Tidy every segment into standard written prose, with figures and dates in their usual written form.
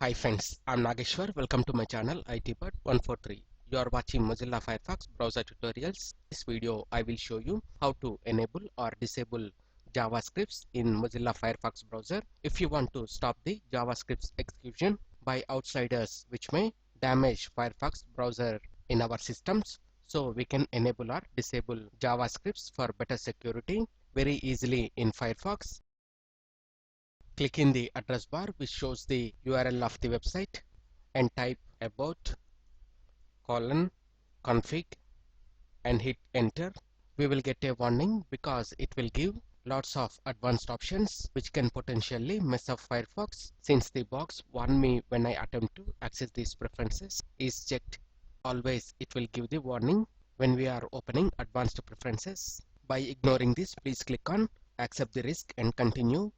Hi friends, I'm Nageshwar. Welcome to my channel ITbird143. You are watching Mozilla Firefox browser tutorials. In this video, I will show you how to enable or disable JavaScripts in Mozilla Firefox browser if you want to stop the JavaScript's execution by outsiders which may damage Firefox browser in our systems. So we can enable or disable JavaScripts for better security very easily in Firefox. Click in the address bar which shows the URL of the website and type about config and hit enter. We will get a warning because it will give lots of advanced options which can potentially mess up Firefox. Since the box warned me when I attempt to access these preferences is checked, always it will give the warning when we are opening advanced preferences. By ignoring this, please click on accept the risk and continue.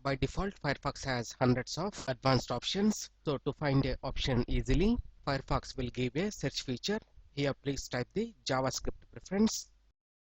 By default, Firefox has hundreds of advanced options. So to find an option easily, Firefox will give a search feature. Here please type the JavaScript preference.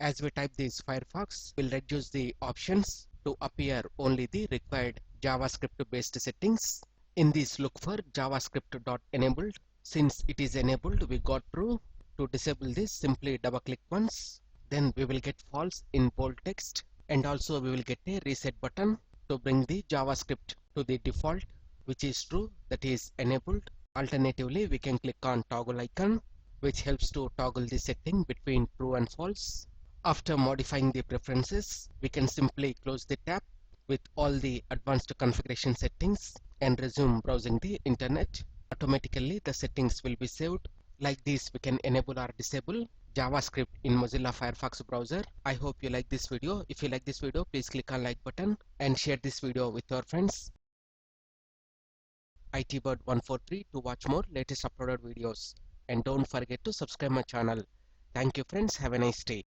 As we type this, Firefox will reduce the options to appear only the required JavaScript based settings. In this, look for JavaScript.enabled. Since it is enabled, we got true. To disable this, simply double click once. Then we will get false in bold text, and also we will get a reset button to bring the JavaScript to the default, which is true, that is enabled. Alternatively, we can click on toggle icon, which helps to toggle the setting between true and false. After modifying the preferences, we can simply close the tab with all the advanced configuration settings and resume browsing the internet. Automatically, the settings will be saved. Like this, we can enable or disable JavaScript in Mozilla Firefox browser. I hope you like this video. If you like this video, please click on like button and share this video with your friends. ITbird143 to watch more latest uploaded videos. And don't forget to subscribe my channel. Thank you friends. Have a nice day.